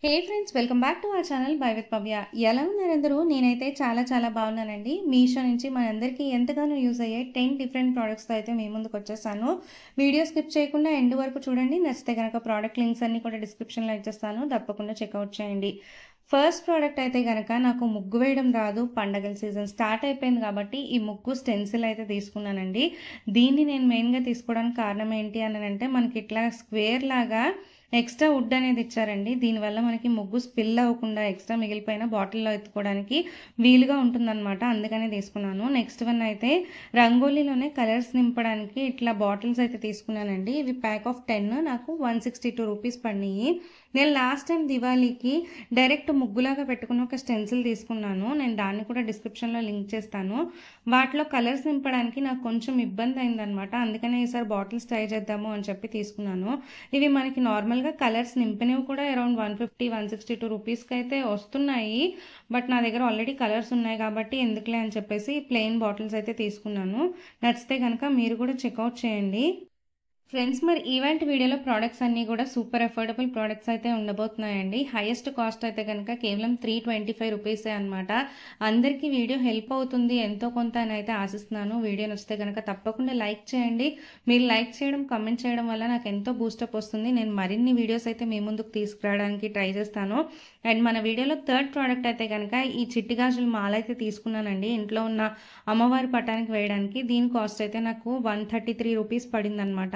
Hey friends, welcome back to our channel by with Pavya. ఎలా ఉన్నారందరూ? నేనైతే చాలా బాగున్నానండి. మీషో నుంచి మనందరికీ ఎంతగానో యూజ్ అయ్యే 10 డిఫరెంట్ ప్రోడక్ట్స్తో అయితే మీ ముందుకు వచ్చేసాను. వీడియో స్కిప్ చేయకుండా ఎండ్ వరకు చూడండి. నచ్చితే కనుక ప్రోడక్ట్ లింక్స్ అన్ని కూడా డిస్క్రిప్షన్లో ఇచ్చేస్తాను, తప్పకుండా చెక్అవుట్ చేయండి. ఫస్ట్ ప్రోడక్ట్ అయితే కనుక నాకు ముగ్గు వేయడం రాదు. పండగల సీజన్ స్టార్ట్ అయిపోయింది కాబట్టి ఈ ముగ్గు స్టెన్సిల్ అయితే తీసుకున్నానండి. దీన్ని నేను మెయిన్గా తీసుకోవడానికి కారణం ఏంటి అని అంటే, మనకి ఇట్లా స్క్వేర్ లాగా ఎక్స్ట్రా వుడ్ అనేది ఇచ్చారండి. దీనివల్ల మనకి ముగ్గు స్పిల్ అవ్వకుండా ఎక్స్ట్రా మిగిలిపోయిన బాటిల్లో ఎత్తుకోవడానికి వీలుగా ఉంటుందన్నమాట. అందుకనే తీసుకున్నాను. నెక్స్ట్ వన్ అయితే రంగోలీలోనే కలర్స్ నింపడానికి ఇట్లా బాటిల్స్ అయితే తీసుకున్నానండి. ఇవి ప్యాక్ ఆఫ్ 10 నాకు 162 రూపీస్ పడినాయి. నేను లాస్ట్ టైం దివాళీకి డైరెక్ట్ ముగ్గులాగా పెట్టుకుని ఒక స్టెన్సిల్ తీసుకున్నాను. నేను దాన్ని కూడా డిస్క్రిప్షన్లో లింక్ చేస్తాను. వాటిలో కలర్స్ నింపడానికి నాకు కొంచెం ఇబ్బంది అయిందనమాట. అందుకనే ఈసారి బాటిల్స్ ట్రై చేద్దాము అని చెప్పి తీసుకున్నాను. ఇవి మనకి నార్మల్గా కలర్స్ నింపినవి కూడా అరౌండ్ 150-162 రూపీస్కి అయితే వస్తున్నాయి. బట్ నా దగ్గర ఆల్రెడీ కలర్స్ ఉన్నాయి కాబట్టి ఎందుకులే అని చెప్పేసి ప్లెయిన్ బాటిల్స్ అయితే తీసుకున్నాను. నచ్చితే కనుక మీరు కూడా చెక్అవుట్ చేయండి. ఫ్రెండ్స్, మరి ఈవెంట్ వీడియోలో ప్రోడక్ట్స్ అన్నీ కూడా సూపర్ అఫోర్డబుల్ ప్రోడక్ట్స్ అయితే ఉండబోతున్నాయండి. హైయెస్ట్ కాస్ట్ అయితే కనుక కేవలం 325 రూపీసే అనమాట. అందరికీ వీడియో హెల్ప్ అవుతుంది ఎంతో కొంత అని అయితే ఆశిస్తున్నాను. వీడియో నచ్చితే కనుక తప్పకుండా లైక్ చేయండి. మీరు లైక్ చేయడం, కమెంట్ చేయడం వల్ల నాకు ఎంతో బూస్టప్ వస్తుంది. నేను మరిన్ని వీడియోస్ అయితే మీ ముందుకు తీసుకురావడానికి ట్రై చేస్తాను. అండ్ మన వీడియోలో థర్డ్ ప్రోడక్ట్ అయితే కనుక ఈ చిట్టి గాజుల మాల అయితే తీసుకున్నానండి. ఇంట్లో ఉన్న అమ్మవారి పటానికి వేయడానికి. దీని కాస్ట్ అయితే నాకు 133 రూపీస్ పడిందనమాట.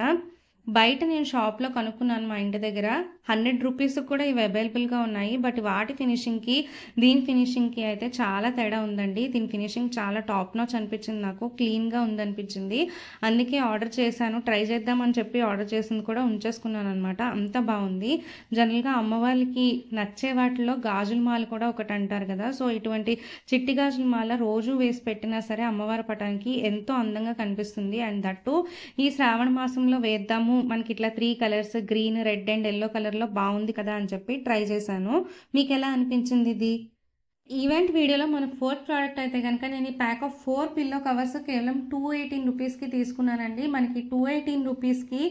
బయట నేను షాప్లో కనుక్కున్నాను మా ఇంటి దగ్గర 100 రూపీస్కి కూడా ఇవి అవైలబుల్గా ఉన్నాయి. బట్ వాటి ఫినిషింగ్కి దీని ఫినిషింగ్కి అయితే చాలా తేడా ఉందండి. దీని ఫినిషింగ్ చాలా టాప్ నాచ్ అనిపించింది, నాకు క్లీన్గా ఉందనిపించింది. అందుకే ఆర్డర్ చేశాను. ట్రై చేద్దామని చెప్పి ఆర్డర్ చేసింది కూడా ఉంచేసుకున్నాను అనమాట. అంత బాగుంది. జనరల్గా అమ్మవారికి నచ్చే వాటిలో గాజుల మాల కూడా ఒకటి అంటారు కదా. సో ఇటువంటి చిట్టి గాజుల మాల రోజు వేసి పెట్టినా సరే అమ్మవారి పటానికి ఎంతో అందంగా కనిపిస్తుంది. అండ్ దట్టు ఈ శ్రావణ మాసంలో వేద్దాము, మనకి ఇట్లా 3 colours green, red and yellow కలర్లో బాగుంది కదా అని చెప్పి ట్రై చేశాను. మీకు ఎలా అనిపించింది ఇది? ఈవెంట్ వీడియోలో మన ఫోర్త్ ప్రోడక్ట్ అయితే కనుక నేను ఈ ప్యాక్ ఆఫ్ 4 పిల్లో కవర్స్ కేవలం 218 రూపీస్కి తీసుకున్నానండి. మనకి 218 రూపీస్కి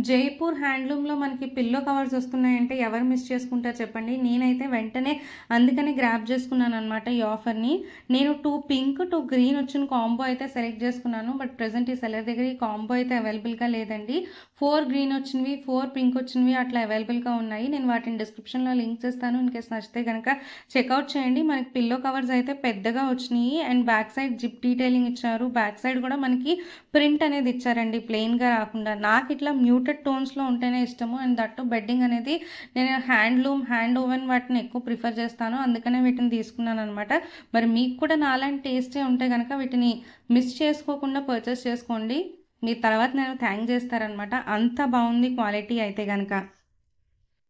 జైపూర్ హ్యాండ్లూమ్లో మనకి పిల్లో కవర్స్ వస్తున్నాయంటే ఎవరు మిస్ చేసుకుంటారు చెప్పండి. నేనైతే వెంటనే అందుకనే గ్రాప్ చేసుకున్నాను అనమాట ఈ ఆఫర్ని. నేను 2 పింక్ 2 గ్రీన్ వచ్చిన కాంబో అయితే సెలెక్ట్ చేసుకున్నాను. బట్ ప్రజెంట్ ఈ సెల్లర్ దగ్గర ఈ కాంబో అయితే అవైలబుల్గా లేదండి. 4 గ్రీన్ వచ్చినవి, 4 పింక్ వచ్చినవి అట్లా అవైలబుల్గా ఉన్నాయి. నేను వాటిని డిస్క్రిప్షన్లో లింక్ చేస్తాను. ఇన్ కేసు నచ్చితే కనుక చెక్అవుట్ చేయండి. మనకి పిల్లో కవర్స్ అయితే పెద్దగా వచ్చినాయి. And back side zip detailing ఇచ్చారు. బ్యాక్ సైడ్ కూడా మనకి ప్రింట్ అనేది ఇచ్చారండి, ప్లెయిన్గా రాకుండా. నాకు ఇట్లా మ్యూటెడ్ టోన్స్లో ఉంటేనే ఇష్టము. అండ్ దట్టు బెడ్డింగ్ అనేది నేను హ్యాండ్లూమ్, హ్యాండ్ ఓవెన్ వాటిని ఎక్కువ ప్రిఫర్ చేస్తాను. అందుకనే వీటిని తీసుకున్నాను అనమాట. మరి మీకు కూడా నాలాంటి టేస్టే ఉంటే కనుక వీటిని మిస్ చేసుకోకుండా పర్చేస్ చేసుకోండి. మీరు తర్వాత నేను థ్యాంక్ చేస్తారనమాట. అంత బాగుంది క్వాలిటీ అయితే కనుక.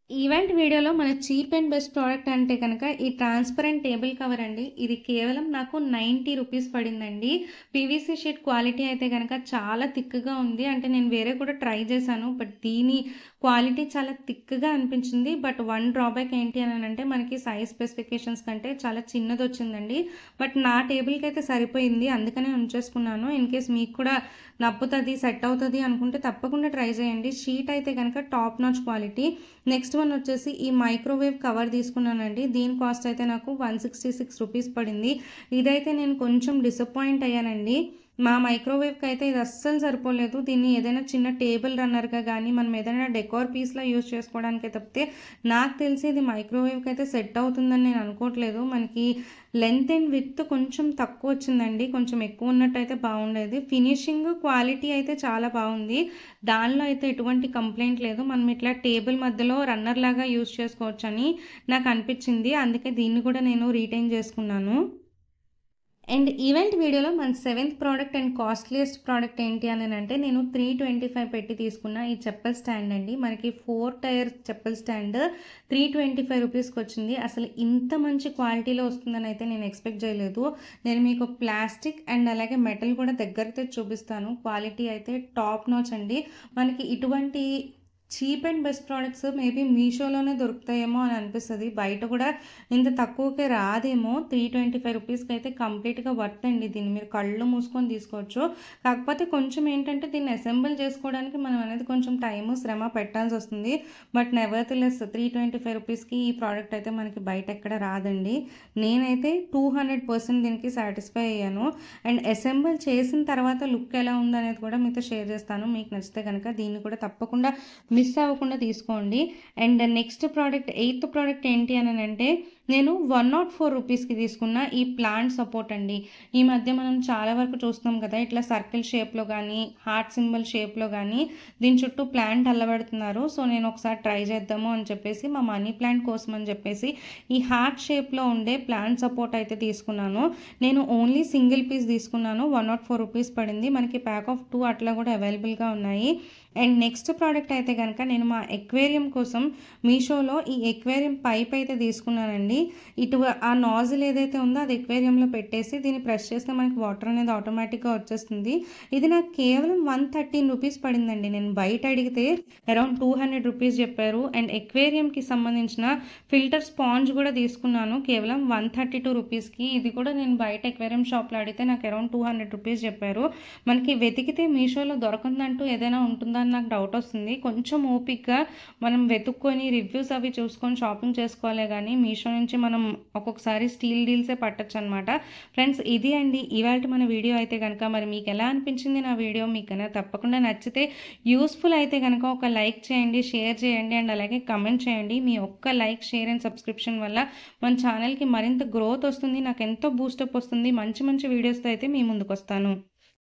ఈవెంట్ వీడియోలో మన చీప్ అండ్ బెస్ట్ ప్రోడక్ట్ అంటే కనుక ఈ ట్రాన్స్పరెంట్ టేబుల్ కవర్ అండి. ఇది కేవలం నాకు 90 రూపీస్ పడిందండి. పీవీసీ షీట్ క్వాలిటీ అయితే కనుక చాలా థిక్గా ఉంది. అంటే నేను వేరే కూడా ట్రై చేశాను, బట్ దీని క్వాలిటీ చాలా థిక్గా అనిపించింది. బట్ వన్ డ్రాబ్యాక్ ఏంటి అని అంటే మనకి సైజ్ స్పెసిఫికేషన్స్ కంటే చాలా చిన్నది వచ్చిందండి. బట్ నా టేబుల్కి అయితే సరిపోయింది, అందుకనే ఉంచేసుకున్నాను. ఇన్ కేస్ మీకు కూడా నప్పుతుంది, సెట్ అవుతుంది అనుకుంటే తప్పకుండా ట్రై చేయండి. షీట్ అయితే కనుక top notch quality. Next one వచ్చేసి ఈ మైక్రోవేవ్ కవర్ తీసుకున్నానండి. దీని కాస్ట్ అయితే నాకు 166 రూపీస్ పడింది. ఇదైతే నేను కొంచెం డిసప్పాయింట్ అయ్యానండి. మా మైక్రోవేవ్కి అయితే ఇది అస్సలు సరిపోలేదు. దీన్ని ఏదైనా చిన్న టేబుల్ రన్నర్గా కానీ మనం ఏదైనా డెకోర్ పీస్లో యూజ్ చేసుకోవడానికి తప్పితే నాకు తెలిసి ఇది మైక్రోవేవ్కి అయితే సెట్ అవుతుందని నేను అనుకోవట్లేదు. మనకి లెంత్ అండ్ విడ్త్ కొంచెం తక్కువ వచ్చిందండి, కొంచెం ఎక్కువ ఉన్నట్టయితే బాగుండేది. ఫినిషింగ్ క్వాలిటీ అయితే చాలా బాగుంది, దానిలో అయితే ఎటువంటి కంప్లైంట్ లేదు. మనం ఇట్లా టేబుల్ మధ్యలో రన్నర్ లాగా యూజ్ చేసుకోవచ్చు అని నాకు అనిపించింది. అందుకే దీన్ని కూడా నేను రీటైన్ చేసుకున్నాను. అండ్ ఈవెంట్ వీడియోలో మన 7th product and costliest product ఏంటి అని అంటే నేను 325 పెట్టి తీసుకున్న ఈ చెప్పల్ స్టాండ్ అండి. మనకి 4 టైర్ చెప్పల్ స్టాండ్ 325 రూపీస్కి వచ్చింది. అసలు ఇంత మంచి క్వాలిటీలో వస్తుందని అయితే నేను ఎక్స్పెక్ట్ చేయలేదు. నేను మీకు ప్లాస్టిక్ అండ్ అలాగే మెటల్ కూడా దగ్గరతో చూపిస్తాను. క్వాలిటీ అయితే టాప్ నాచ్ అండి. మనకి ఇటువంటి cheap and best products maybe మీషోలోనే దొరుకుతాయేమో అని అనిపిస్తుంది. బయట కూడా ఇంత తక్కువకే రాదేమో. 325 రూపీస్కి అయితే కంప్లీట్గా వర్త్ అండి. దీన్ని మీరు కళ్ళు మూసుకొని తీసుకోవచ్చు. కాకపోతే కొంచెం ఏంటంటే దీన్ని అసెంబుల్ చేసుకోవడానికి మనం అనేది కొంచెం టైము శ్రమ పెట్టాల్సి వస్తుంది. బట్ నెవర్తెలెస్ 325 రూపీస్కి ఈ ప్రోడక్ట్ అయితే మనకి బయట ఎక్కడ రాదండి. నేనైతే 200% దీనికి సాటిస్ఫై అయ్యాను. అండ్ అసెంబుల్ చేసిన తర్వాత లుక్ ఎలా ఉందనేది కూడా మీతో షేర్ చేస్తాను. మీకు నచ్చితే కనుక దీన్ని కూడా తప్పకుండా మిస్ అవ్వకుండా తీసుకోండి. And next product 8th product ఏంటి అని అంటే నేను 104 రూపీస్కి తీసుకున్న ఈ ప్లాంట్ సపోర్ట్ అండి. ఈ మధ్య మనం చాలా వరకు చూస్తాం కదా, ఇట్లా సర్కిల్ షేప్లో కానీ హార్ట్ సింబల్ షేప్లో కానీ దీని చుట్టూ ప్లాంట్ అల్లబడుతున్నారు. సో నేను ఒకసారి ట్రై చేద్దాము అని చెప్పేసి మా మనీ ప్లాంట్ కోసం అని చెప్పేసి ఈ హార్ట్ షేప్లో ఉండే ప్లాంట్ సపోర్ట్ అయితే తీసుకున్నాను. నేను ఓన్లీ సింగిల్ పీస్ తీసుకున్నాను. 104 రూపీస్ పడింది. మనకి ప్యాక్ ఆఫ్ 2 అట్లా కూడా అవైలబుల్గా ఉన్నాయి. అండ్ నెక్స్ట్ ప్రోడక్ట్ అయితే కనుక నేను మా ఎక్వేరియం కోసం మీషోలో ఈ ఎక్వేరియం పైప్ అయితే తీసుకున్నానండి. ఇటు ఆ నాజిల్ ఏదైతే ఉందో అది ఎక్వేరియంలో పెట్టేసి దీన్ని ప్రెస్ చేస్తే మనకి వాటర్ అనేది ఆటోమేటిక్గా వచ్చేస్తుంది. ఇది నాకు కేవలం 113 రూపీస్ పడిందండి. నేను బయట అడిగితే అరౌండ్ 200 రూపీస్ చెప్పారు. అండ్ ఎక్వేరియంకి సంబంధించిన ఫిల్టర్ స్పాంజ్ కూడా తీసుకున్నాను కేవలం 132 రూపీస్కి. ఇది కూడా నేను బయట ఎక్వేరియం షాప్లో అడిగితే నాకు అరౌండ్ 200 రూపీస్ చెప్పారు. మనకి వెతికితే మీషోలో దొరకందంటూ ఏదైనా ఉంటుందా అని నాకు డౌట్ వస్తుంది. కొంచెం ఓపిక్గా మనం వెతుక్కొని రివ్యూస్ అవి చూసుకొని షాపింగ్ చేసుకోవాలి కానీ మీషో నుంచి మనం ఒక్కొక్కసారి స్టీల్ డీల్సే పట్టచ్చు అనమాట. ఫ్రెండ్స్, ఇది అండి ఇవాళ మన వీడియో అయితే కనుక. మరి మీకు ఎలా అనిపించింది నా వీడియో? మీకు కనుక తప్పకుండా నచ్చితే యూస్ఫుల్ అయితే కనుక ఒక లైక్ చేయండి, షేర్ చేయండి అండ్ అలాగే కమెంట్ చేయండి. మీ ఒక్క లైక్, షేర్ అండ్ సబ్స్క్రిప్షన్ వల్ల మన ఛానల్కి మరింత గ్రోత్ వస్తుంది, నాకు ఎంతో బూస్టప్ వస్తుంది. మంచి మంచి వీడియోస్తో అయితే మీ ముందుకు వస్తాను.